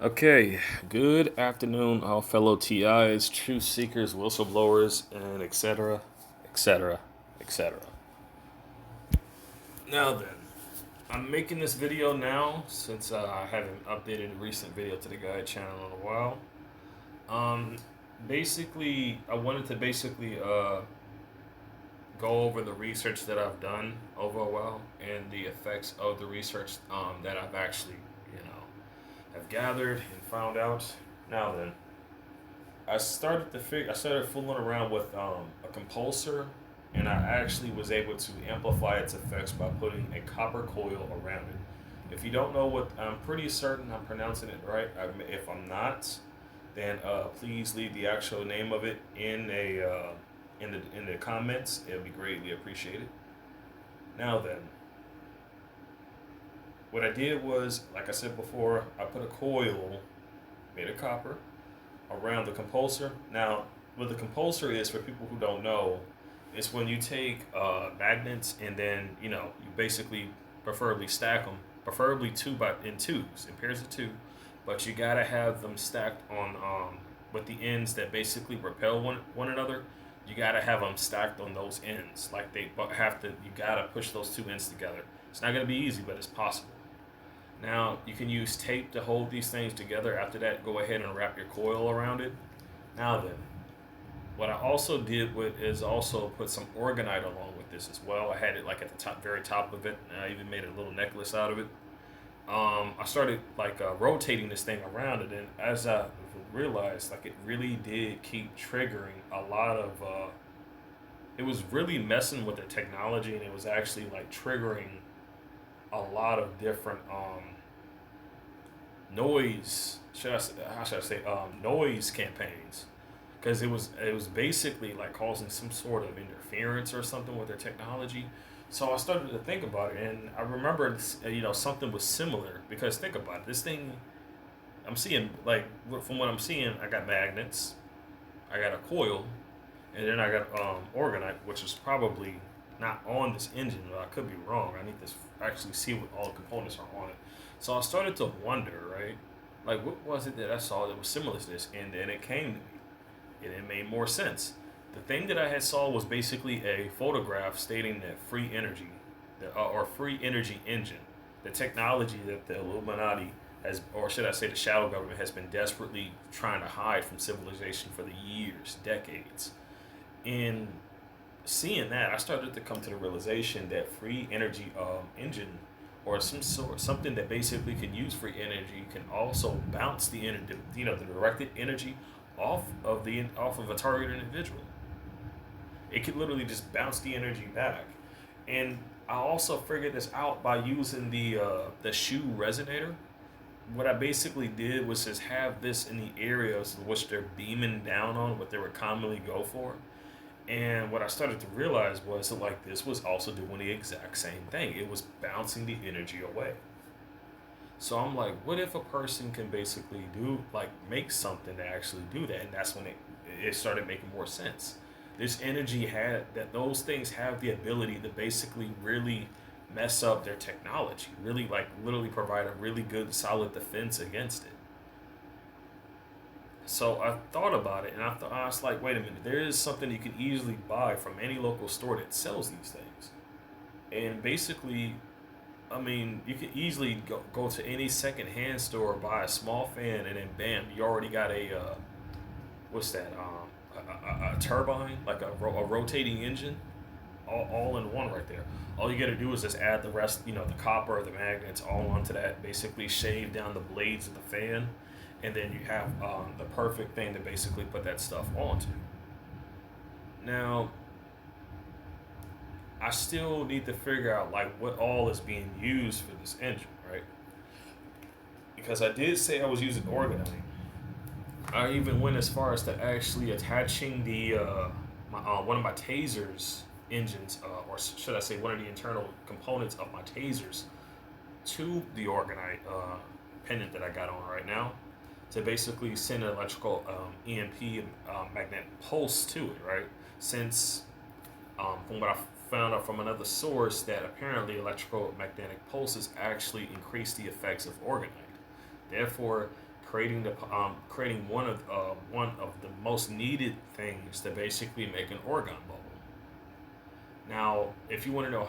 Okay, good afternoon, all fellow TIs, truth seekers, whistleblowers, and etc., etc., etc. Now then, I'm making this video now since I haven't updated a recent video to the guide channel in a while. Um, basically, I wanted to go over the research that I've done over a while and the effects of the research that I've actually, you know, have gathered and found out. Now then, I started fooling around with a compulsor, and I actually was able to amplify its effects by putting a copper coil around it. If you don't know what, I'm pretty certain I'm pronouncing it right. If I'm not, then please leave the actual name of it in the comments. It'll be greatly appreciated. Now then, what I did was, like I said before, I put a coil made of copper around the compulsor. Now, what the compulsor is, for people who don't know, is when you take magnets and then you basically preferably stack them, preferably in twos, in pairs of two, but you gotta have them stacked on with the ends that basically repel one another. You gotta have them stacked on those ends, like they have to. You gotta push those two ends together. It's not gonna be easy, but it's possible. Now, you can use tape to hold these things together. After that, go ahead and wrap your coil around it. Now then, what I also did with is also put some orgonite along with this as well. I had it like at the top, very top of it, and I even made a little necklace out of it. I started rotating this thing around it, and as I realized, like, it really did keep triggering a lot of. It was really messing with the technology, and it was actually like triggering a lot of different noise. How should I say noise campaigns? Because it was basically like causing some sort of interference or something with their technology. So I started to think about it, and I remembered something was similar. Because think about it, this thing I'm seeing, like, from what I'm seeing, I got magnets, I got a coil, and then I got orgonite, which is probably not on this engine, but I could be wrong. I need to actually see what all the components are on it. So I started to wonder, right? Like, what was it that I saw that was similar to this? And then it came to me, and it made more sense. The thing that I had saw was basically a photograph stating that free energy, or free energy engine, the technology that the Illuminati has, or should I say, the shadow government has been desperately trying to hide from civilization for the years, decades. And seeing that, I started to come to the realization that free energy engine, or something that basically can use free energy, can also bounce the energy, the directed energy off of a target individual. It could literally just bounce the energy back. And I also figured this out by using the shoe resonator. What I basically did was just have this in the areas which they're beaming down on, what they would commonly go for. And what I started to realize was that, like, this was also doing the exact same thing. It was bouncing the energy away. So I'm like, what if a person can basically make something to actually do that? And that's when it started making more sense. This energy had that those things have the ability to basically really mess up their technology, really, like, literally provide a really good solid defense against it. So I thought about it, and I was like, wait a minute, there is something you can easily buy from any local store that sells these things. And basically, I mean, you can easily go to any secondhand store, buy a small fan, and then bam, you already got what's that? A turbine, like a rotating engine, all in one right there. All you got to do is just add the rest, the copper, the magnets, all onto that. Basically, shave down the blades of the fan, and then you have the perfect thing to basically put that stuff onto. Now, I still need to figure out, like, what all is being used for this engine, right? Because I did say I was using orgonite. I even went as far as to actually attaching one of my tasers engines, or should I say, one of the internal components of my tasers, to the orgonite pendant that I got on right now, to basically send an electrical EMP magnetic pulse to it, right? Since from what I found out from another source, that apparently electrical magnetic pulses actually increase the effects of orgonite. Therefore, creating one of the most needed things to basically make an orgone bubble. Now, if you want to know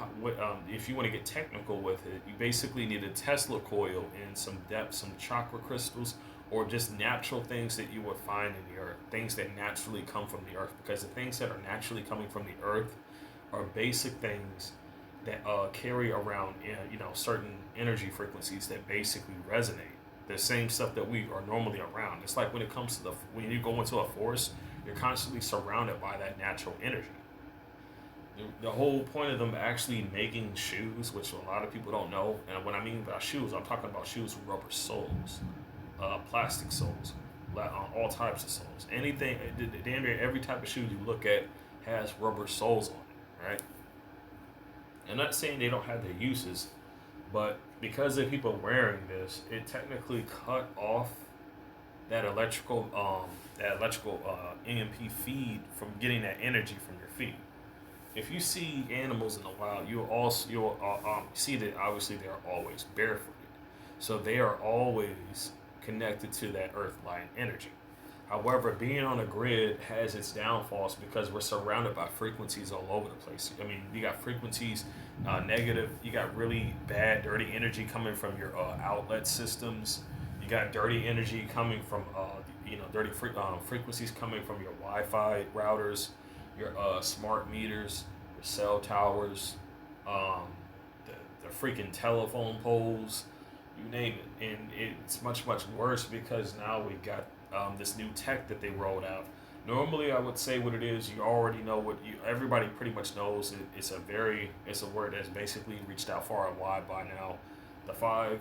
if you want to get technical with it, you basically need a Tesla coil and some depth, some chakra crystals, or just natural things that you would find in the earth, things that naturally come from the earth. Because the things that are naturally coming from the earth are basic things that carry around, certain energy frequencies that basically resonate. The same stuff that we are normally around. It's like when it comes to when you go into a forest, you're constantly surrounded by that natural energy. The whole point of them actually making shoes, which a lot of people don't know, and when I mean by shoes, I'm talking about shoes with rubber soles, plastic soles, all types of soles. Anything, damn near every type of shoe you look at has rubber soles on it, right? I'm not saying they don't have their uses, but because of people wearing this, it technically cut off that electrical EMP feed from getting that energy from your feet. If you see animals in the wild, you'll see that obviously they are always barefooted, so they are always connected to that earth line energy. However, being on a grid has its downfalls because we're surrounded by frequencies all over the place. I mean, you got frequencies negative, you got really bad, dirty energy coming from your outlet systems. You got dirty energy coming from, frequencies coming from your Wi-Fi routers, your smart meters, your cell towers, um, the freaking telephone poles, you name it. And it's much, much worse because now we got this new tech that they rolled out. Normally, I would say what it is. You already know everybody pretty much knows. It's a word that's basically reached out far and wide by now. The 5,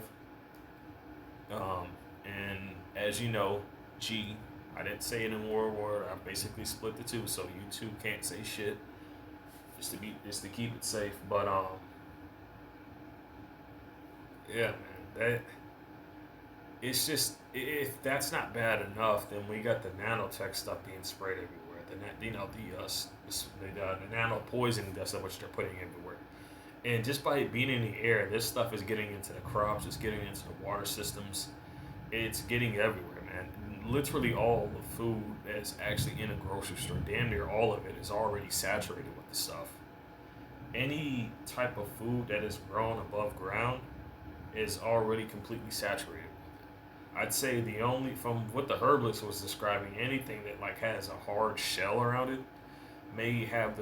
and as you know, G. I didn't say it in War. I basically split the two, so YouTube can't say shit. Just to keep it safe. But yeah, man, that. It's just if that's not bad enough, then we got the nanotech stuff being sprayed everywhere. The nano poison dust which they're putting everywhere, and just by it being in the air, this stuff is getting into the crops, it's getting into the water systems, it's getting everywhere, man. Literally all the food that's actually in a grocery store, damn near all of it is already saturated with the stuff. Any type of food that is grown above ground is already completely saturated. I'd say from what the herbalist was describing, anything that like has a hard shell around it may have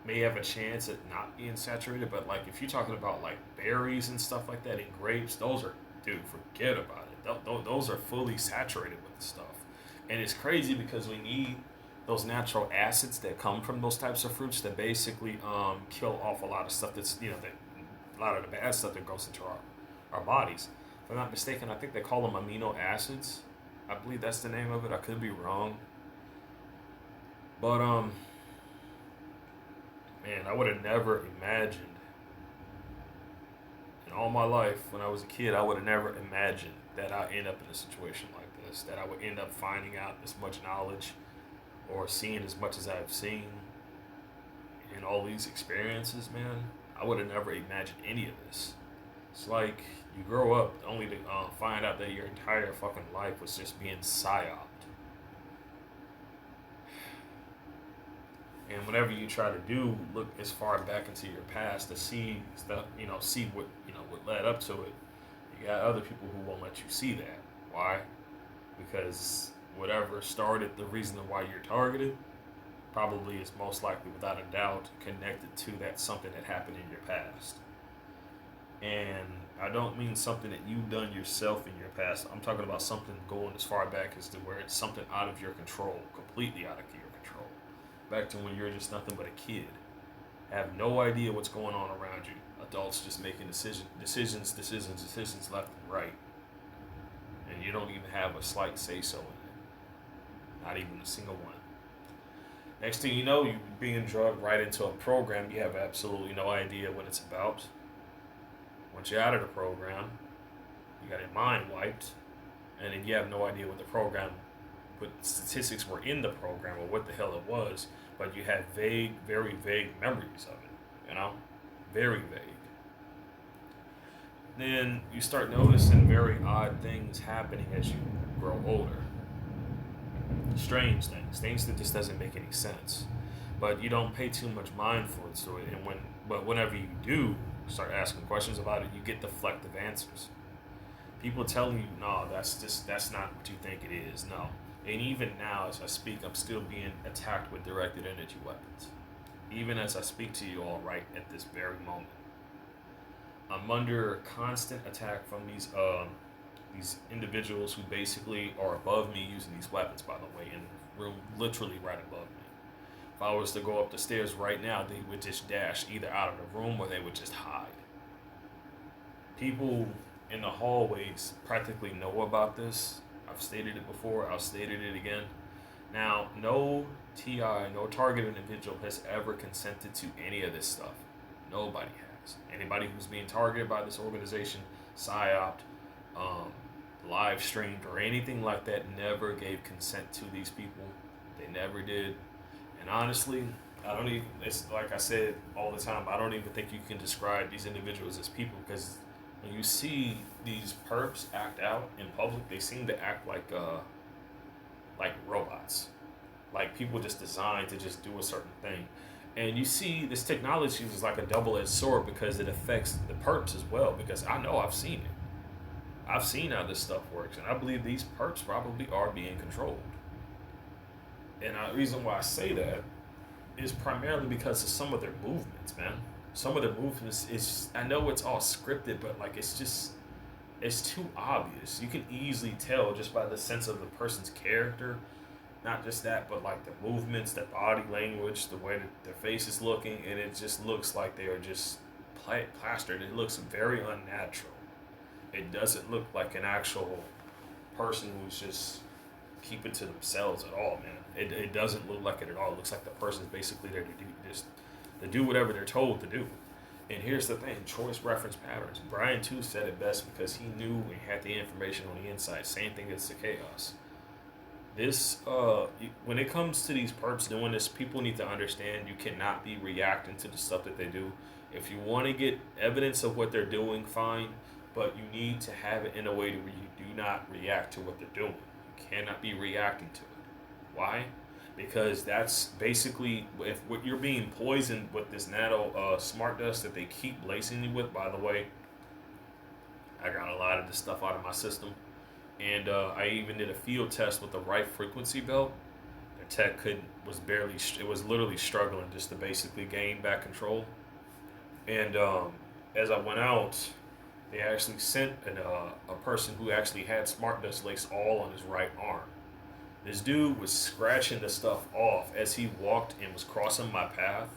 may have a chance at not being saturated. But like if you're talking about like berries and stuff like that and grapes, those are, dude, forget about it. Those are fully saturated with the stuff, and it's crazy because we need those natural acids that come from those types of fruits to basically kill off a lot of stuff a lot of the bad stuff that goes into our bodies. If I'm not mistaken, I think they call them amino acids. I believe that's the name of it. I could be wrong. But man, I would have never imagined in all my life when I was a kid, I would have never imagined that I'd end up in a situation like this, that I would end up finding out this much knowledge or seeing as much as I've seen in all these experiences, man. I would have never imagined any of this. It's like you grow up only to find out that your entire fucking life was just being psyoped. And whenever you try to look as far back into your past to see stuff, see what led up to it, you got other people who won't let you see that. Why? Because whatever started the reason why you're targeted probably is most likely, without a doubt, connected to that something that happened in your past. And I don't mean something that you've done yourself in your past. I'm talking about something going as far back as to where it's something out of your control, completely out of your control. Back to when you're just nothing but a kid. Have no idea what's going on around you. Adults just making decisions left and right. And you don't even have a slight say-so in it. Not even a single one. Next thing you know, you're being drugged right into a program you have absolutely no idea what it's about. Once you're out of the program, you got your mind wiped, and then you have no idea what statistics were in the program or what the hell it was, but you had vague, very vague memories of it, very vague. then you start noticing very odd things happening as you grow older. Strange things, things that just doesn't make any sense. But you don't pay too much mind for it. So, but whenever you do start asking questions about it, you get deflective answers. People telling you, no, that's not what you think it is. No, and even now, as I speak, I'm still being attacked with directed energy weapons. Even as I speak to you all right at this very moment, I'm under constant attack from these individuals who basically are above me using these weapons. By the way, in the room literally right above me. If I was to go up the stairs right now, they would just dash either out of the room or they would just hide. People in the hallways practically know about this. I've stated it before, I've stated it again. Now, no TI, no target individual has ever consented to any of this stuff. Nobody has. Anybody who's being targeted by this organization, psyoped, live streamed, or anything like that never gave consent to these people. They never did. And honestly, I don't even, it's like I said all the time, I don't even think you can describe these individuals as people, because when you see these perps act out in public, they seem to act like robots, like people just designed to just do a certain thing. And you see this technology is like a double-edged sword because it affects the perps as well, because I know I've seen it. I've seen how this stuff works, and I believe these perps probably are being controlled. And the reason why I say that is primarily because of some of their movements, man. Some of their movements is, I know it's all scripted, but like it's too obvious. You can easily tell just by the sense of the person's character. Not just that, but like the movements, the body language, the way that their face is looking, and it just looks like they are just plastered. It looks very unnatural. It doesn't look like an actual person who's just keeping to themselves at all, man. It doesn't look like it at all. It looks like the person's basically there to do whatever they're told to do. And here's the thing: choice reference patterns. Brian too said it best because he knew and had the information on the inside. Same thing as the chaos. This when it comes to these perps doing this, people need to understand you cannot be reacting to the stuff that they do. If you want to get evidence of what they're doing, fine, but you need to have it in a way where you do not react to what they're doing. You cannot be reacting to it. Why? Because that's basically, if what you're being poisoned with this nano smart dust that they keep lacing you with. By the way, I got a lot of this stuff out of my system. And I even did a field test with the right frequency belt. The tech it was literally struggling just to basically gain back control. And as I went out, they actually sent a person who actually had smart dust lace all on his right arm. This dude was scratching the stuff off as he walked and was crossing my path.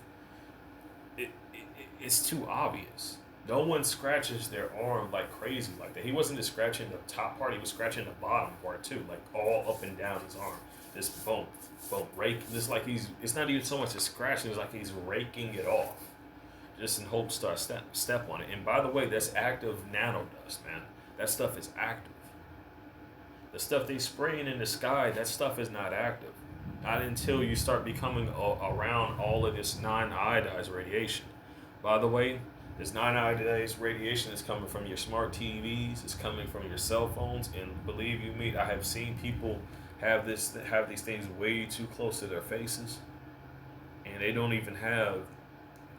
It's too obvious. No one scratches their arm like crazy like that. He wasn't just scratching the top part, he was scratching the bottom part too, like all up and down his arm. This boom, boom, rake. This like it's not even so much a scratching, it's like he's raking it off. Just in hopes to step on it. And by the way, that's active nano dust, man. That stuff is active. The stuff they spraying in the sky, that stuff is not active. Not until you start becoming around all of this non-iodized radiation. By the way, this non-iodized radiation is coming from your smart TVs, it's coming from your cell phones, and believe you me, I have seen people have these things way too close to their faces, and they don't even have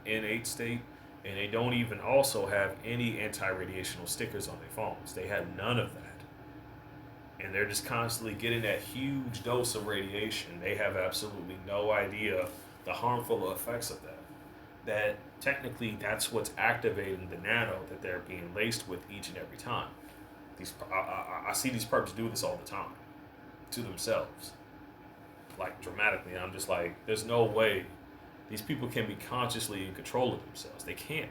innate state, and they don't even also have any anti-radiational stickers on their phones. They have none of that. And they're just constantly getting that huge dose of radiation. They have absolutely no idea the harmful effects of that. That technically that's what's activating the nano that they're being laced with each and every time. I see these perps do this all the time to themselves, like dramatically. And I'm just like, there's no way these people can be consciously in control of themselves. They can't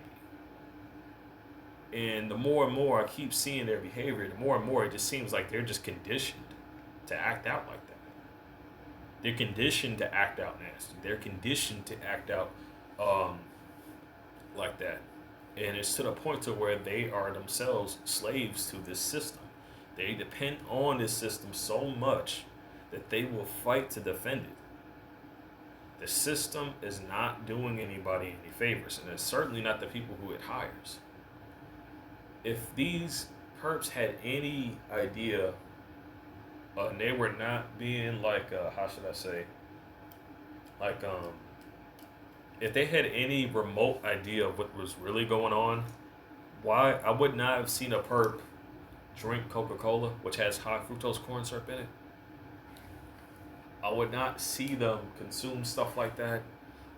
be. And the more and more I keep seeing their behavior, the more and more it just seems like they're just conditioned to act out like that. They're conditioned to act out nasty. They're conditioned to act out like that. And it's to the point to where they are themselves slaves to this system. They depend on this system so much that they will fight to defend it. The system is not doing anybody any favors, and it's certainly not the people who it hires. if these perps had any idea, they were not being like, how should I say, like, if they had any remote idea of what was really going on, why I would not have seen a perp drink Coca Cola, which has high fructose corn syrup in it. I would not see them consume stuff like that.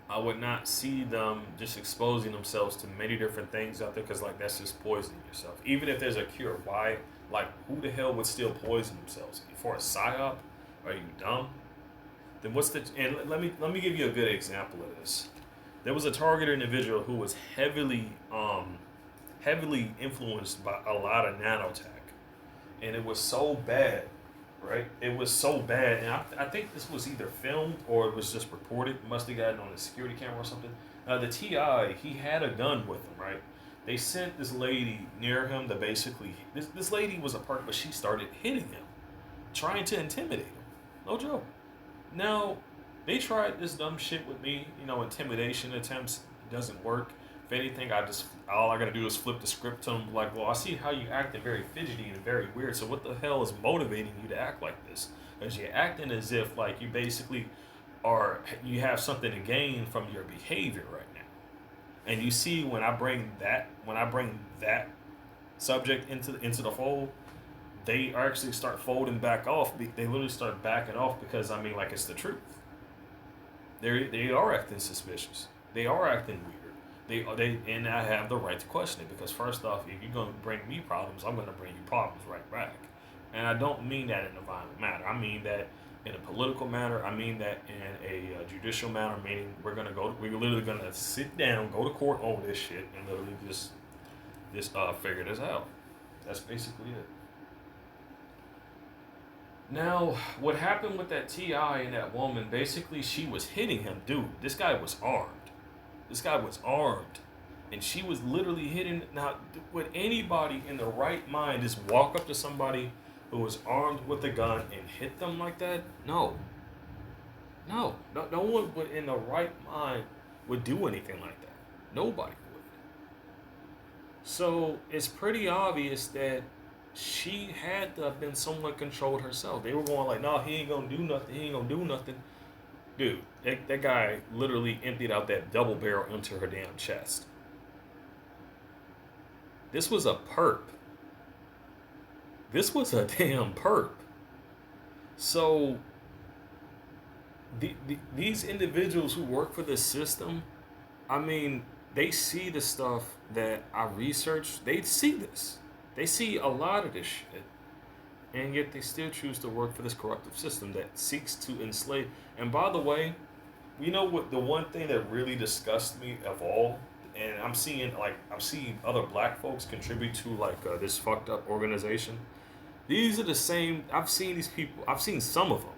I would not see them just exposing themselves to many different things out there because, like, that's just poisoning yourself. Even if there's a cure, why? Like, who the hell would still poison themselves for a psyop? Are you dumb? Then what's the? And let me give you a good example of this. There was a targeted individual who was heavily influenced by a lot of nanotech, and it was so bad, right? It was so bad, and I think this was either filmed or it was just reported. Must have gotten on a security camera or something. The TI, he had a gun with him, right? They sent this lady near him to basically. This lady was a part, but she started hitting him, trying to intimidate him. No joke. Now, they tried this dumb shit with me, intimidation attempts. It doesn't work. If anything, all I gotta do is flip the script to them. Like, well, I see how you acting very fidgety and very weird. So what the hell is motivating you to act like this? Because you're acting as if like you basically you have something to gain from your behavior right now. And you see when I bring that subject into the fold, they actually start folding back off. They literally start backing off because like it's the truth. They are acting suspicious. They are acting weird. And I have the right to question it because first off, if you're gonna bring me problems, I'm gonna bring you problems right back. And I don't mean that in a violent manner. I mean that in a political manner. I mean that in a judicial manner. Meaning we're literally gonna sit down, go to court over this shit, and literally just figure this out. That's basically it. Now, what happened with that TI and that woman? Basically, she was hitting him, dude. This guy was armed. And she was literally hitting. Now, would anybody in the right mind just walk up to somebody who was armed with a gun and hit them like that? No. No one would in the right mind would do anything like that. Nobody would. So it's pretty obvious that she had to have been somewhat controlled herself. They were going like, no, he ain't gonna do nothing. Dude, that guy literally emptied out that double barrel into her damn chest. This was a perp. This was a damn perp. So, these individuals who work for this system, they see the stuff that I researched. They see this. They see a lot of this shit. And yet they still choose to work for this corruptive system that seeks to enslave. And by the way, you know what? The one thing that really disgusts me of all, and I'm seeing other black folks contribute to this fucked up organization. These are the same. I've seen these people. I've seen some of them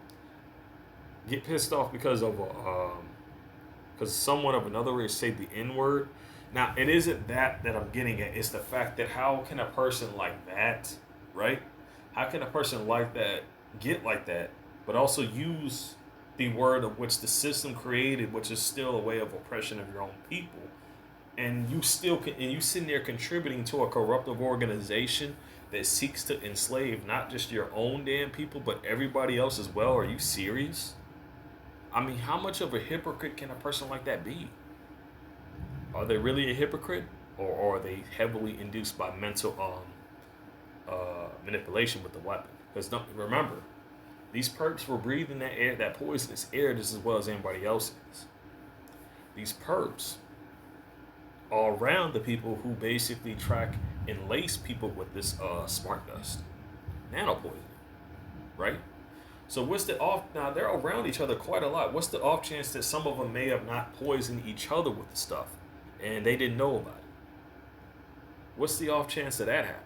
get pissed off because someone of another race say the N word. Now it isn't that I'm getting at. It's the fact that how can a person like that, right? How can a person like that get like that, but also use the word of which the system created, which is still a way of oppression of your own people, and you sitting there contributing to a corruptive organization that seeks to enslave not just your own damn people, but everybody else as well? Are you serious? How much of a hypocrite can a person like that be? Are they really a hypocrite, or are they heavily induced by mental manipulation with the weapon? Because remember, these perps were breathing that air, that poisonous air, just as well as anybody else is. These perps are around the people who basically track and lace people with this smart dust, nano poisoning, right? So what's the off? Now they're around each other quite a lot. What's the off chance that some of them may have not poisoned each other with the stuff, and they didn't know about it? What's the off chance of that happening?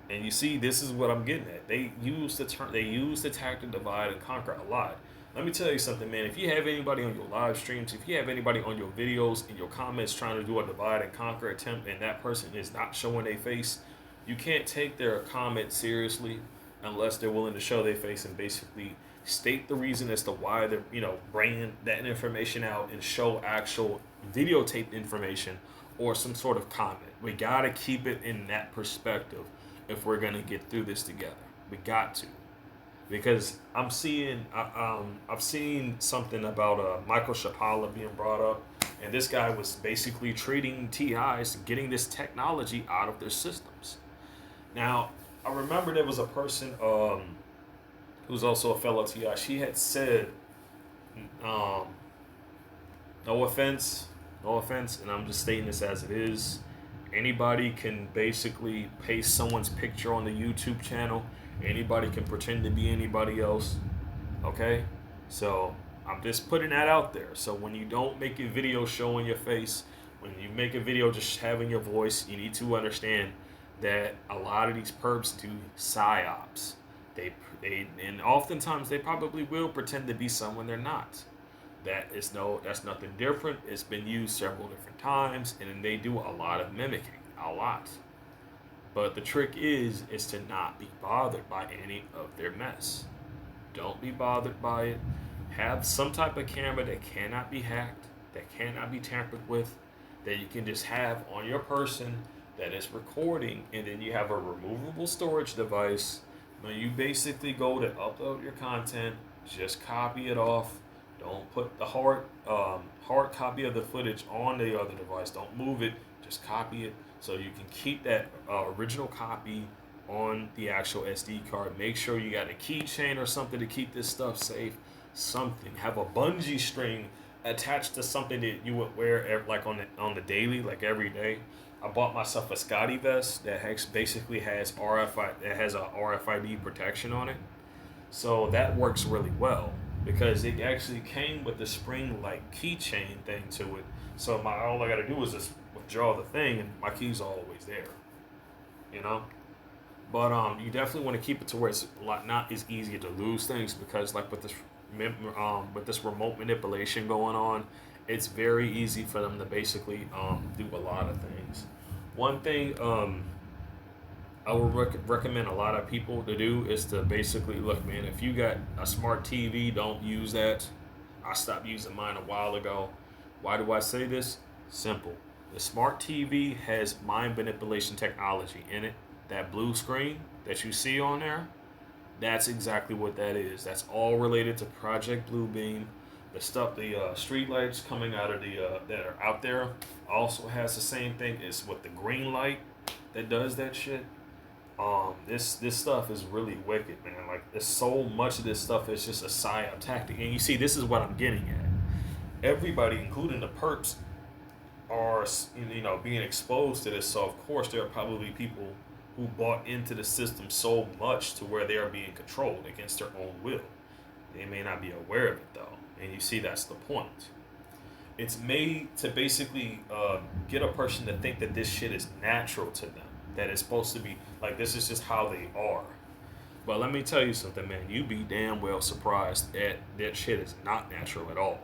And you see, this is what I'm getting at. They use the tactic divide and conquer a lot. Let me tell you something, man. If you have anybody on your live streams, if you have anybody on your videos and your comments trying to do a divide and conquer attempt, and that person is not showing their face, you can't take their comment seriously unless they're willing to show their face and basically state the reason as to why they're bringing that information out and show actual videotaped information or some sort of comment. We gotta keep it in that perspective if we're gonna get through this together. We got to, because I've seen something about Michael Chapala being brought up, and this guy was basically treating TIs, getting this technology out of their systems. Now, I remember there was a person who's also a fellow TI. She had said, um, no offense, no offense, and I'm just stating this as it is. Anybody can basically paste someone's picture on the YouTube channel. Anybody can pretend to be anybody else. Okay? So I'm just putting that out there. So when you don't make a video showing your face, when you make a video just having your voice, you need to understand that a lot of these perps do psyops. And oftentimes they probably will pretend to be someone they're not. That's nothing different. It's been used several different times, and they do a lot of mimicking, a lot. But the trick is to not be bothered by any of their mess. Don't be bothered by it. Have some type of camera that cannot be hacked, that cannot be tampered with, that you can just have on your person that is recording, and then you have a removable storage device. When you basically go to upload your content, just copy it off. Don't put the hard copy of the footage on the other device. Don't move it. Just copy it so you can keep that original copy on the actual SD card. Make sure you got a keychain or something to keep this stuff safe. Something. Have a bungee string attached to something that you would wear like on the daily, like every day. I bought myself a Scotty vest that basically has a RFID protection on it. So that works really well, because it actually came with the spring-like keychain thing to it. So all I gotta do is just withdraw the thing, and my key's are always there. You know. But you definitely want to keep it to where it's not as easy to lose things, because like with this remote manipulation going on, it's very easy for them to basically do a lot of things. One thing I would recommend a lot of people to do is to basically look, man, if you got a smart TV, don't use that. I stopped using mine a while ago. Why do I say this? Simple. The smart TV has mind manipulation technology in it. That blue screen that you see on there, that's exactly what that is. That's all related to Project Bluebeam. The stuff, the street lights coming out of that are out there also has the same thing. It's with the green light that does that shit. This stuff is really wicked, man. Like, there's so much of this stuff is just a psyop tactic. And you see, this is what I'm getting at. Everybody, including the perps, are being exposed to this. So of course there are probably people who bought into the system so much to where they are being controlled against their own will. They may not be aware of it though. And you see, that's the point. It's made to basically get a person to think that this shit is natural to them. That it's supposed to be, like, this is just how they are. But let me tell you something, man. You be damn well surprised that shit is not natural at all.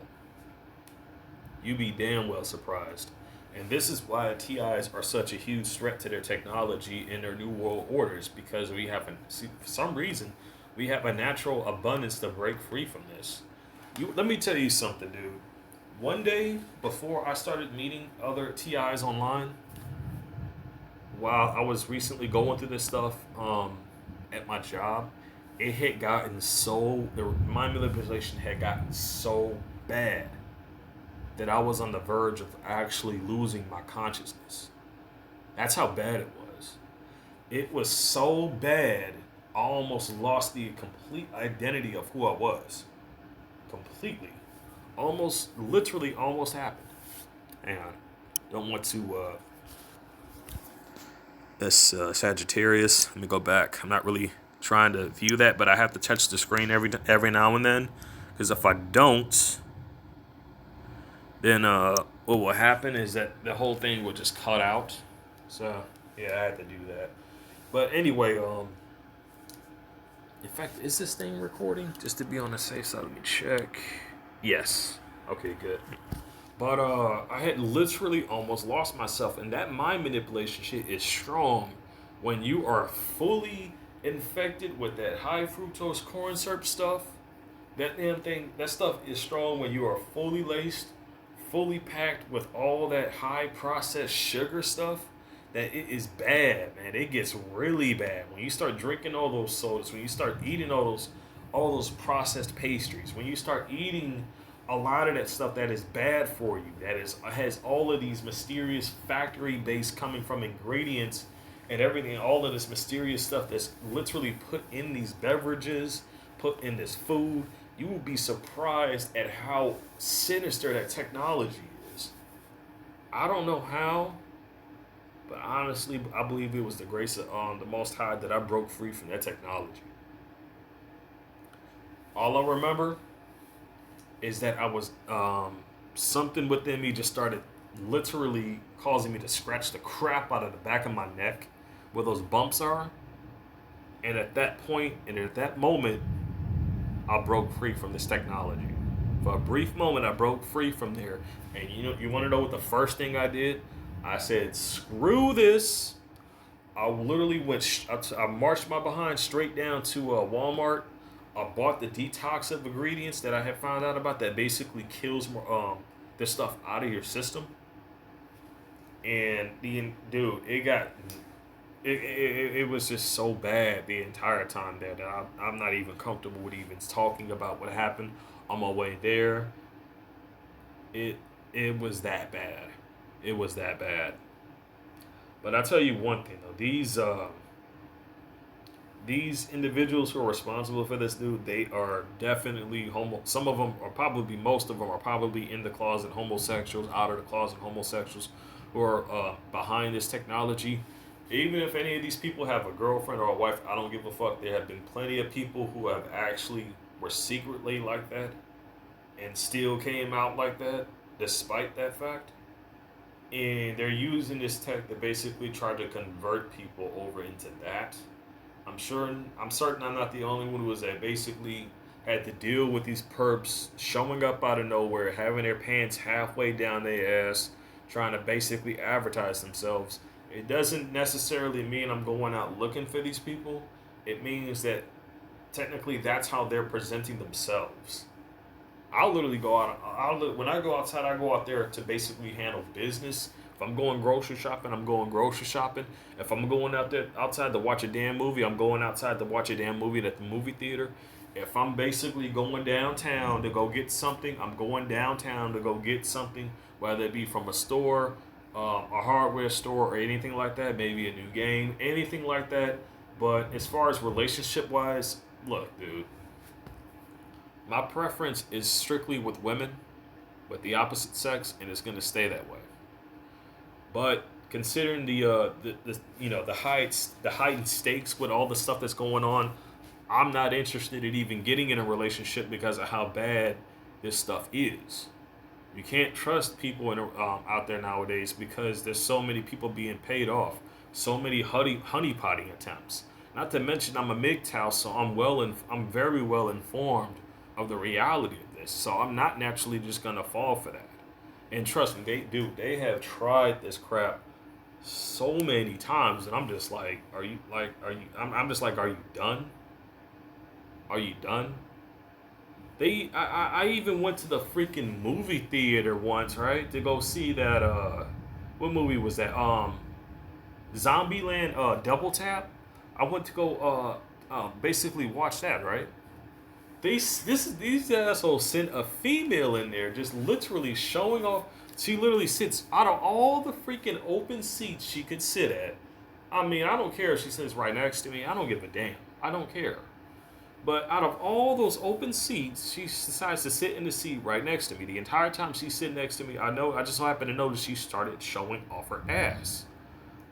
You be damn well surprised. And this is why TIs are such a huge threat to their technology and their new world orders, because for some reason, we have a natural abundance to break free from this. Let me tell you something, dude. One day, before I started meeting other TIs online, while I was recently going through this stuff at my job, the mind manipulation had gotten so bad that I was on the verge of actually losing my consciousness. That's how bad it was. It was so bad, I almost lost the complete identity of who I was. Completely. Literally almost happened. Hang on. Don't want to, that's Sagittarius. Let me go back. I'm not really trying to view that, but I have to touch the screen every now and then, because if I don't, then what will happen is that the whole thing will just cut out. So yeah, I had to do that. But anyway, in fact, is this thing recording? Just to be on the safe side, let me check. Yes. Okay, good. But I had literally almost lost myself, and that mind manipulation shit is strong when you are fully infected with that high fructose corn syrup stuff. That damn thing, that stuff is strong when you are fully laced, fully packed with all that high processed sugar stuff. that it is bad, man. It gets really bad when you start drinking all those sodas, when you start eating all those processed pastries, when you start eating a lot of that stuff that is bad for you, that is has all of these mysterious factory based coming from ingredients and everything, all of this mysterious stuff that's literally put in these beverages, put in this food. You will be surprised at how sinister that technology is. I don't know how, but honestly, I believe it was the grace of the Most High that I broke free from that technology. All I remember is that I was something within me just started literally causing me to scratch the crap out of the back of my neck where those bumps are. And at that point and at that moment, I broke free from this technology. For a brief moment, I broke free from there. And you want to know what the first thing I did? I said, "Screw this." I literally I marched my behind straight down to Walmart. I bought the detoxive ingredients that I had found out about that basically kills more this stuff out of your system. And dude, it was just so bad the entire time there that I'm not even comfortable with even talking about what happened on my way there. It it was that bad. It was that bad. But I tell you one thing though, these individuals who are responsible for this, dude, they are definitely homo. Some of them, or probably most of them, are probably in the closet homosexuals, out of the closet homosexuals, who are behind this technology. Even if any of these people have a girlfriend or a wife, I don't give a fuck. There have been plenty of people who have actually were secretly like that and still came out like that, despite that fact. And they're using this tech to basically try to convert people over into that. I'm certain I'm not the only one who was that basically had to deal with these perps showing up out of nowhere, having their pants halfway down their ass, trying to basically advertise themselves. It doesn't necessarily mean I'm going out looking for these people. It means that technically that's how they're presenting themselves. I'll literally go out. When I go outside, I go out there to basically handle business. If I'm going grocery shopping, I'm going grocery shopping. If I'm going out there outside to watch a damn movie, I'm going outside to watch a damn movie at the movie theater. If I'm basically going downtown to go get something, I'm going downtown to go get something, whether it be from a store, a hardware store, or anything like that. Maybe a new game, anything like that. But as far as relationship wise, look, dude. My preference is strictly with women, with the opposite sex, and it's going to stay that way. But considering the heightened stakes with all the stuff that's going on, I'm not interested in even getting in a relationship because of how bad this stuff is. You can't trust people out there nowadays because there's so many people being paid off, so many honeypotting attempts. Not to mention I'm a MGTOW, so I'm very well informed of the reality of this. So I'm not naturally just gonna fall for that. And trust me, they have tried this crap so many times, and I'm just like, I'm just like, are you done? Are you done? I even went to the freaking movie theater once, right, to go see that what movie was that? Zombieland Double Tap. I went to go basically watch that, right? These assholes sent a female in there, just literally showing off. She literally sits out of all the freaking open seats she could sit at. I mean, I don't care if she sits right next to me. I don't give a damn. I don't care. But out of all those open seats, she decides to sit in the seat right next to me. The entire time she's sitting next to me, I just so happen to notice she started showing off her ass.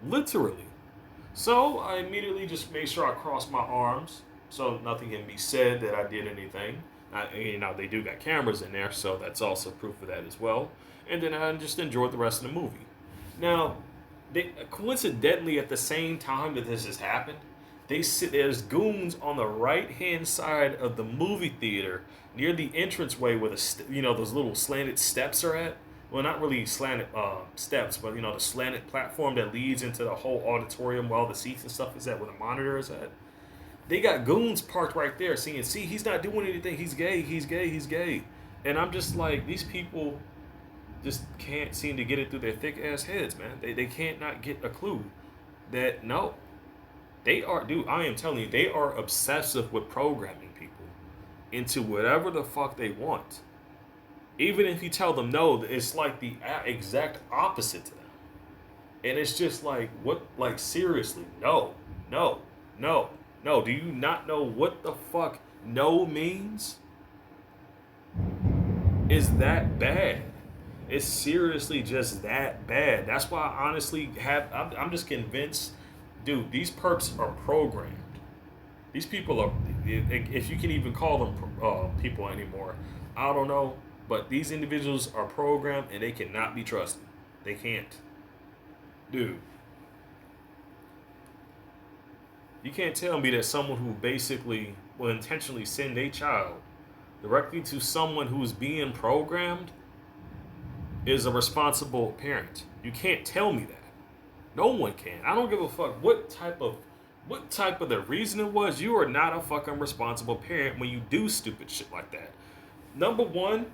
Literally. So I immediately just made sure I crossed my arms so nothing can be said that I did anything. They do got cameras in there, so that's also proof of that as well. And then I just enjoyed the rest of the movie. Now, coincidentally, at the same time that this has happened, there's goons on the right hand side of the movie theater near the entranceway where those little slanted steps are at. Well, not really slanted steps, but the slanted platform that leads into the whole auditorium where all the seats and stuff is at, where the monitor is at. They got goons parked right there saying, "See, he's not doing anything. He's gay. He's gay. He's gay." And I'm just like, these people just can't seem to get it through their thick ass heads, man. They can't not get a clue that no, they are, dude. I am telling you, they are obsessive with programming people into whatever the fuck they want. Even if you tell them no, it's like the exact opposite to them. And it's just like, what? Like, seriously, no, no, no, no. Do you not know what the fuck no means? Is that bad? It's seriously just that bad. That's why I honestly I'm just convinced, dude, these perps are programmed. These people are, if you can even call them people anymore, I don't know. But these individuals are programmed and they cannot be trusted. They can't. Dude, you can't tell me that someone who basically will intentionally send a child directly to someone who's being programmed is a responsible parent. You can't tell me that. No one can. I don't give a fuck what type of the reason it was. You are not a fucking responsible parent when you do stupid shit like that. Number one,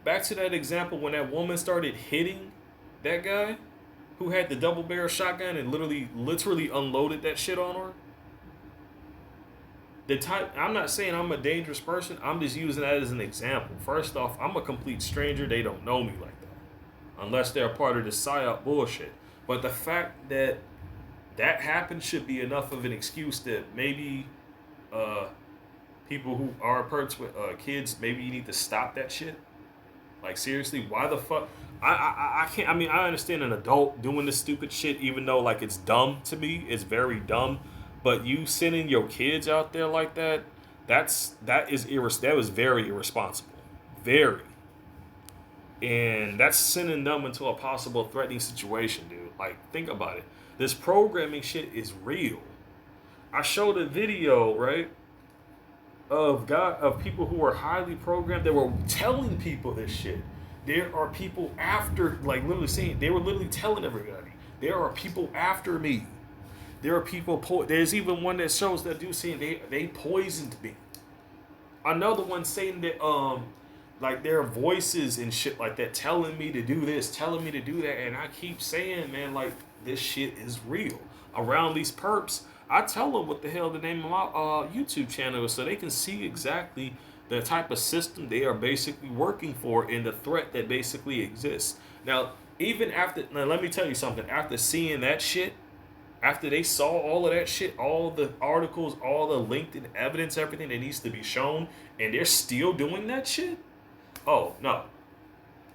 back to that example when that woman started hitting that guy who had the double barrel shotgun and literally unloaded that shit on her. I'm not saying I'm a dangerous person. I'm just using that as an example. First off, I'm a complete stranger. They don't know me like that, unless they're a part of this psyop bullshit. But the fact that that happened should be enough of an excuse that maybe people who are perps with kids, maybe you need to stop that shit. Like, seriously, why the fuck? I can't. I mean, I understand an adult doing this stupid shit, even though like it's dumb to me. It's very dumb. But you sending your kids out there like that, that was very irresponsible. Very. And that's sending them into a possible threatening situation, dude. Like, think about it. This programming shit is real. I showed a video, right, of people who were highly programmed that were telling people this shit. There are people after, like, literally saying, they were literally telling everybody, there are people after me. There are people. There's even one that shows that dude saying they poisoned me. Another one saying that like their voices and shit like that telling me to do this, telling me to do that, and I keep saying, man, like, this shit is real. Around these perps, I tell them what the hell the name of my YouTube channel is so they can see exactly the type of system they are basically working for and the threat that basically exists. Now, let me tell you something. After seeing that shit. After they saw all of that shit, all the articles, all the linked evidence, everything that needs to be shown, and they're still doing that shit? Oh, no.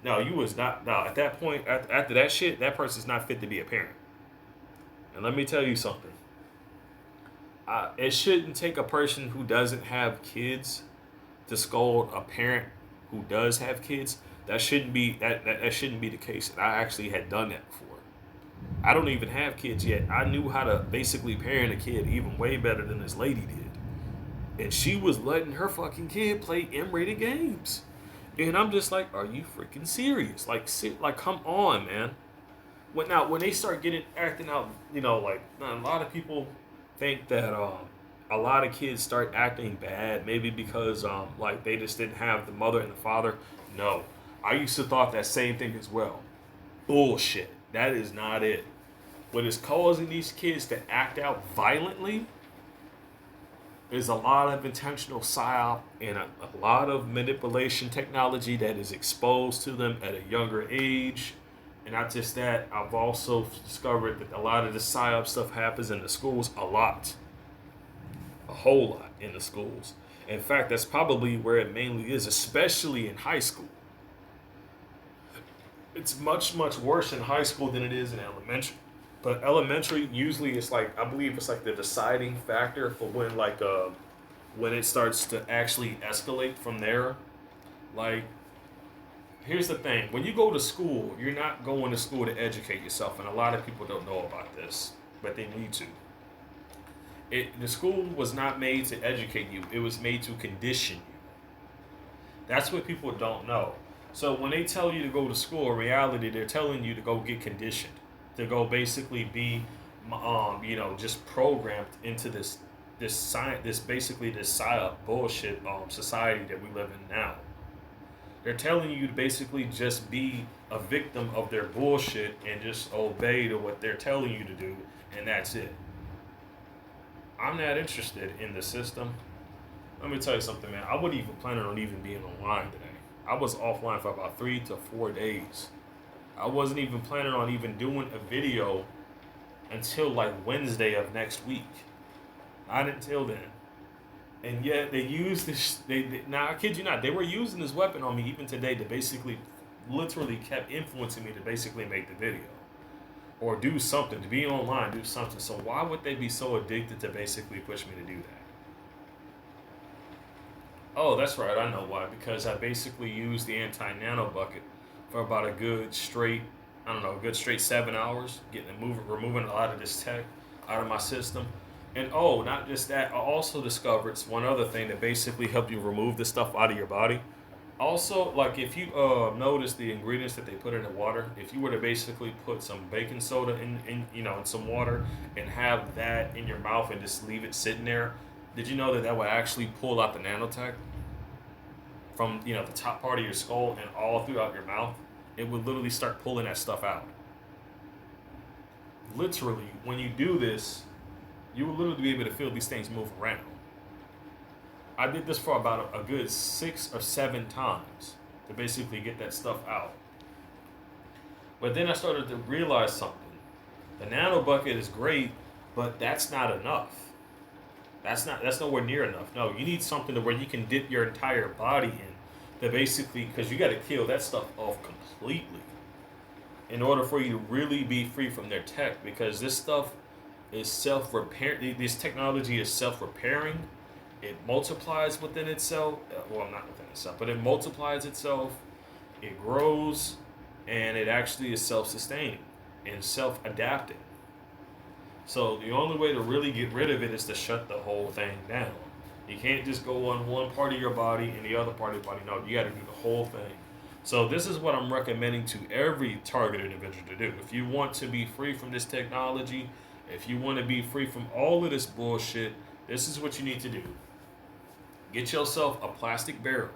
No, you was not. No, at that point, after that shit, that person's not fit to be a parent. And let me tell you something. It shouldn't take a person who doesn't have kids to scold a parent who does have kids. That shouldn't be the case. And I actually had done that before. I don't even have kids yet. I knew how to basically parent a kid even way better than this lady did. And she was letting her fucking kid play M-rated games. And I'm just like, are you freaking serious? Like, come on, man. When they start acting out, like, a lot of people think that a lot of kids start acting bad, maybe because like they just didn't have the mother and the father. No. I used to thought that same thing as well. Bullshit. That is not it. What is causing these kids to act out violently is a lot of intentional psyop and a lot of manipulation technology that is exposed to them at a younger age. And not just that, I've also discovered that a lot of the psyop stuff happens in the schools a lot. A whole lot in the schools. In fact, that's probably where it mainly is, especially in high school. It's much, much worse in high school than it is in elementary. But elementary, usually it's like, I believe it's like the deciding factor for when it starts to actually escalate from there. Like, here's the thing. When you go to school, you're not going to school to educate yourself. And a lot of people don't know about this, but they need to. The school was not made to educate you. It was made to condition you. That's what people don't know. So when they tell you to go to school, in reality, they're telling you to go get conditioned, to go basically be, just programmed into this science, this psyop bullshit society that we live in now. They're telling you to basically just be a victim of their bullshit and just obey to what they're telling you to do, and that's it. I'm not interested in the system. Let me tell you something, man. I wasn't even planning on even being online today. I was offline for about 3 to 4 days. I wasn't even planning on even doing a video until like Wednesday of next week. Not until then. And yet they used this. Now I kid you not, they were using this weapon on me even today to basically, literally kept influencing me to basically make the video or do something, to be online, do something. So why would they be so addicted to basically push me to do that? Oh, that's right. I know why. Because I basically used the anti-nano bucket for about a good straight, I don't know, a good straight 7 hours, removing a lot of this tech out of my system. And oh, not just that, I also discovered one other thing that basically helped you remove this stuff out of your body. Also, like if you notice the ingredients that they put in the water, if you were to basically put some baking soda in some water and have that in your mouth and just leave it sitting there, did you know that that would actually pull out the nanotech from the top part of your skull and all throughout your mouth? It would literally start pulling that stuff out. Literally, when you do this, you will literally be able to feel these things move around. I did this for about a good 6 or 7 times to basically get that stuff out. But then I started to realize something. The nano bucket is great, but that's not enough. That's nowhere near enough. No, you need something to where you can dip your entire body in to basically, because you got to kill that stuff off completely in order for you to really be free from their tech, because this stuff is self-repair. This technology is self-repairing. It multiplies within itself. Well, not within itself, but it multiplies itself. It grows, and it actually is self-sustaining and self-adapting. So the only way to really get rid of it is to shut the whole thing down. You can't just go on one part of your body and the other part of your body. No, you got to do the whole thing. So this is what I'm recommending to every target individual to do. If you want to be free from this technology, if you want to be free from all of this bullshit, this is what you need to do. Get yourself a plastic barrel.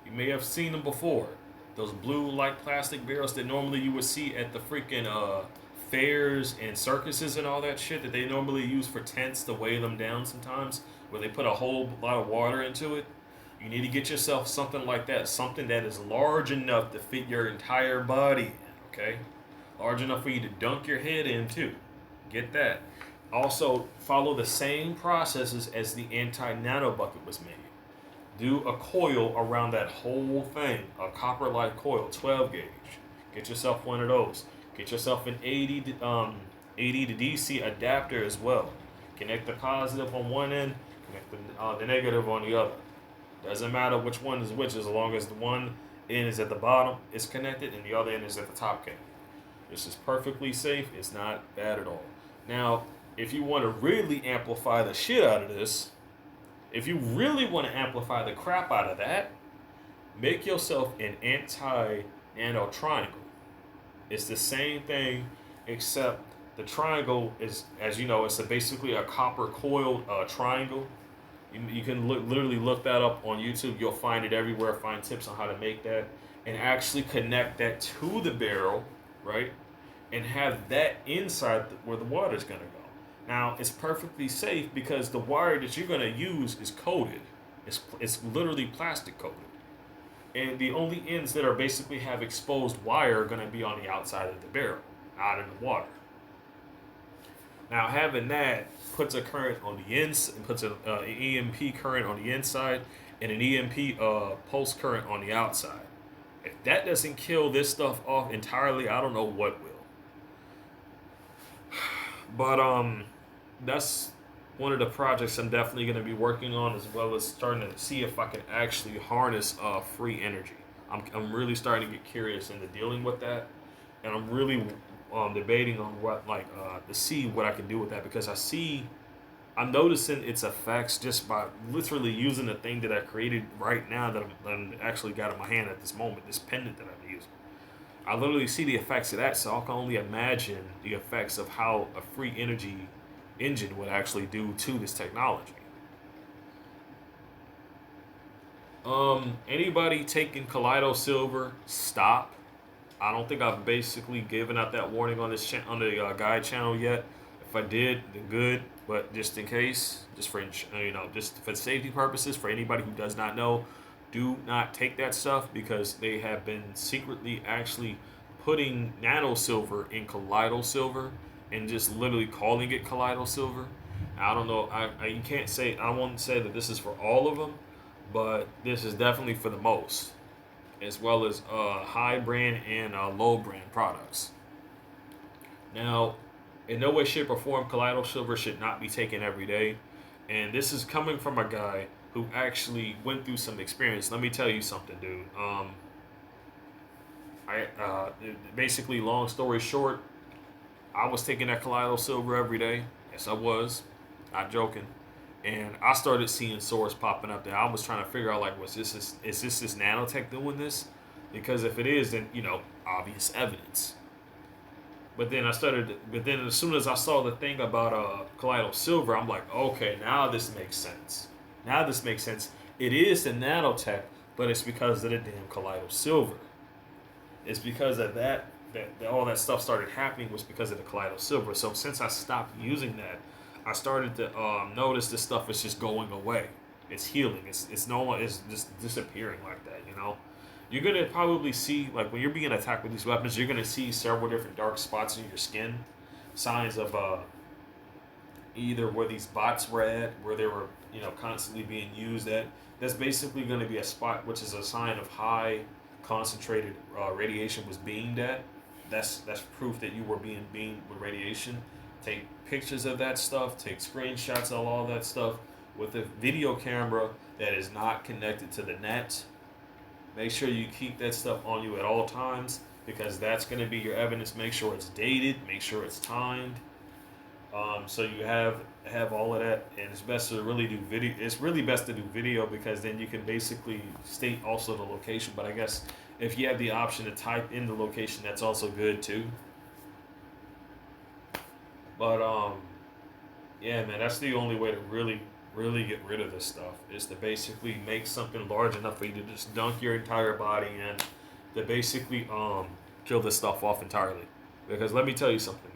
You may have seen them before. Those blue like plastic barrels that normally you would see at the freaking fairs and circuses and all that shit that they normally use for tents to weigh them down sometimes, where they put a whole lot of water into it. You need to get yourself something like that, something that is large enough to fit your entire body in, okay? Large enough for you to dunk your head in too. Get that. Also, follow the same processes as the anti-nano bucket was made. Do a coil around that whole thing, a copper-like coil, 12 gauge. Get yourself one of those. Get yourself an 80 to DC adapter as well. Connect the positive on one end, connect the negative on the other. Doesn't matter which one is which, as long as the one end is at the bottom, it's connected, and the other end is at the top connected. This is perfectly safe. It's not bad at all. Now, if you want to really amplify the shit out of this, if you really want to amplify the crap out of that, make yourself an anti-nano triangle. It's the same thing, except the triangle is, as you know, it's basically a copper coiled triangle. You can literally look that up on YouTube. You'll find it everywhere. Find tips on how to make that and actually connect that to the barrel, right? And have that inside where the water is going to go. Now, it's perfectly safe because the wire that you're going to use is coated. It's literally plastic coated. And the only ends that are basically have exposed wire are going to be on the outside of the barrel, not in the water. Now, having that puts a current on the inside, puts an EMP current on the inside, and an EMP pulse current on the outside. If that doesn't kill this stuff off entirely, I don't know what will. But that's one of the projects I'm definitely going to be working on, as well as starting to see if I can actually harness free energy. I'm really starting to get curious into dealing with that, and I'm really debating on what to see what I can do with that, because I'm noticing its effects just by literally using the thing that I created right now that I'm actually got in my hand at this moment, this pendant that I'm using. I literally see the effects of that, so I can only imagine the effects of how a free energy engine would actually do to this technology. Anybody taking Kaleido Silver, stop. I don't think I've basically given out that warning on this on the guide channel yet. If I did, then good. But just in case, just for just for safety purposes, for anybody who does not know, do not take that stuff because they have been secretly actually putting nano silver in Kaleido Silver and just literally calling it Kaleido Silver. I don't know. You can't say. I won't say that this is for all of them, but this is definitely for the most, as well as high brand and low brand products. Now, in no way, shape, or form, Kaleido Silver should not be taken every day. And this is coming from a guy who actually went through some experience. Let me tell you something, dude. Basically, long story short, I was taking that Kaleido Silver every day. Yes, I was. Not joking. And I started seeing sores popping up there. I was trying to figure out, like, is this nanotech doing this? Because if it is, then, obvious evidence. But then as soon as I saw the thing about Kaleido Silver, I'm like, okay, now this makes sense. Now this makes sense. It is the nanotech, but it's because of the damn Kaleido Silver. It's because of that all that stuff started happening was because of the Kaleido Silver. So since I stopped using that, I started to notice this stuff is just going away. It's healing. It's no one. It's just disappearing like that. You're gonna probably see, like, when you're being attacked with these weapons, you're gonna see several different dark spots in your skin, signs of either where these bots were at, where they were constantly being used at. That's basically going to be a spot which is a sign of high concentrated radiation was beamed at. That's proof that you were being beamed with radiation. Take pictures of that stuff. Take screenshots of all that stuff with a video camera that is not connected to the net. Make sure you keep that stuff on you at all times because that's going to be your evidence. Make sure it's dated. Make sure it's timed. So you have all of that, and it's best to really do video. It's really best to do video because then you can basically state also the location. But I guess if you have the option to type in the location, that's also good too. But yeah, man, that's the only way to really get rid of this stuff is to basically make something large enough for you to just dunk your entire body in to basically kill this stuff off entirely. Because let me tell you something, man.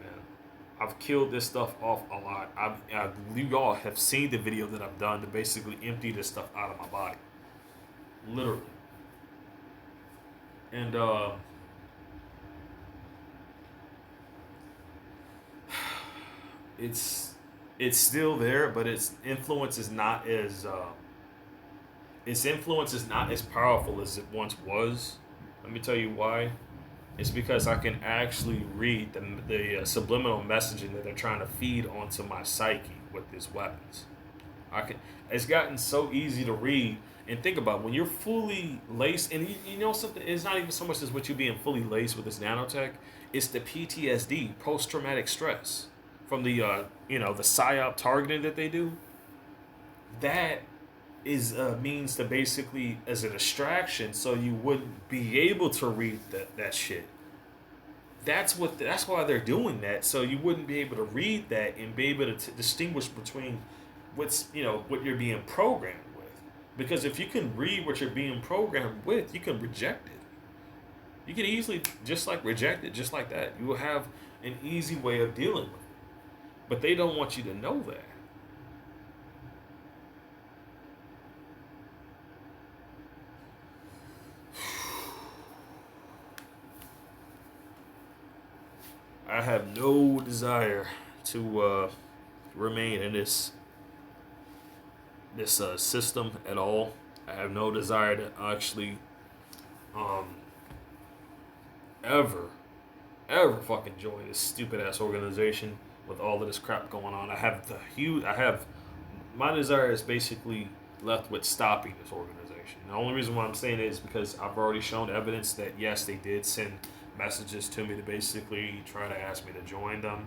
I've killed this stuff off a lot. I believe y'all have seen the video that I've done to basically empty this stuff out of my body. Literally. And it's still there, but its influence is not as powerful as it once was. Let me tell you why. It's because I can actually read the subliminal messaging that they're trying to feed onto my psyche with these weapons. It's gotten so easy to read and think about when you're fully laced, and you know something. It's not even so much as what you being fully laced with this nanotech. It's the PTSD, post-traumatic stress, from the the psyop targeting that they do. That is a means to basically as a distraction, so you wouldn't be able to read that shit. That's why they're doing that, so you wouldn't be able to read that and be able to distinguish between what you're being programmed with. Because if you can read what you're being programmed with, you can reject it. You can easily just like reject it, just like that. You will have an easy way of dealing with it. But they don't want you to know that. I have no desire to remain in this system at all. I have no desire to actually ever fucking join this stupid ass organization with all of this crap going on. My desire is basically left with stopping this organization. The only reason why I'm saying it is because I've already shown evidence that yes, they did send messages to me to basically try to ask me to join them.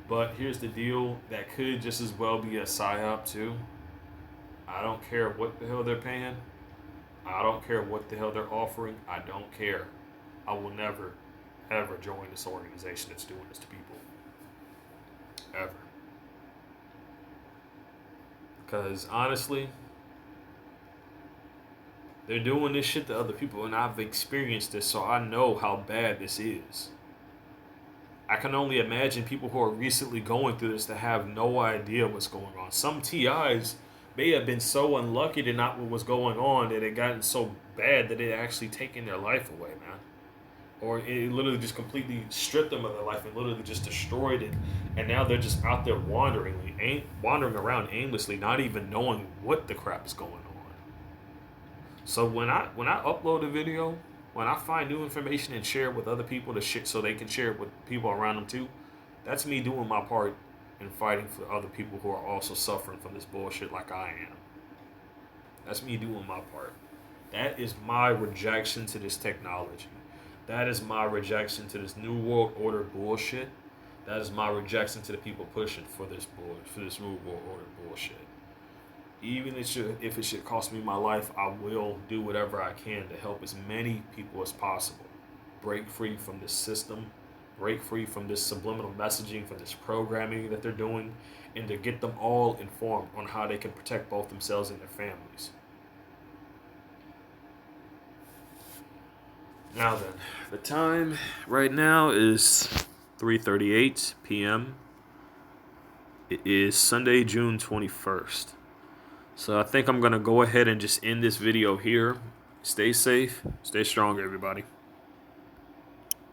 But here's the deal, that could just as well be a psyop too. I don't care what the hell they're paying. I don't care what the hell they're offering. I don't care. I will never, ever join this organization that's doing this to people. Ever. Because honestly, They're doing this shit to other people, and I've experienced this, so I know how bad this is. I can only imagine people who are recently going through this to have no idea what's going on. Some TIs may have been so unlucky to not know what was going on that it gotten so bad that it actually taken their life away, man. Or it literally just completely stripped them of their life and literally just destroyed it. And now they're just out there wandering around aimlessly, not even knowing what the crap is going on. So when I upload a video, when I find new information and share it with other people to so they can share it with people around them too, that's me doing my part in fighting for other people who are also suffering from this bullshit like I am. That's me doing my part. That is my rejection to this technology. That is my rejection to this new world order bullshit. That is my rejection to the people pushing for this new world order bullshit. Even if it should cost me my life, I will do whatever I can to help as many people as possible break free from this system, break free from this subliminal messaging, from this programming that they're doing, and to get them all informed on how they can protect both themselves and their families. Now then, the time right now is 3:38 p.m. It is Sunday, June 21st. So I think I'm going to go ahead and just end this video here. Stay safe, stay strong, everybody.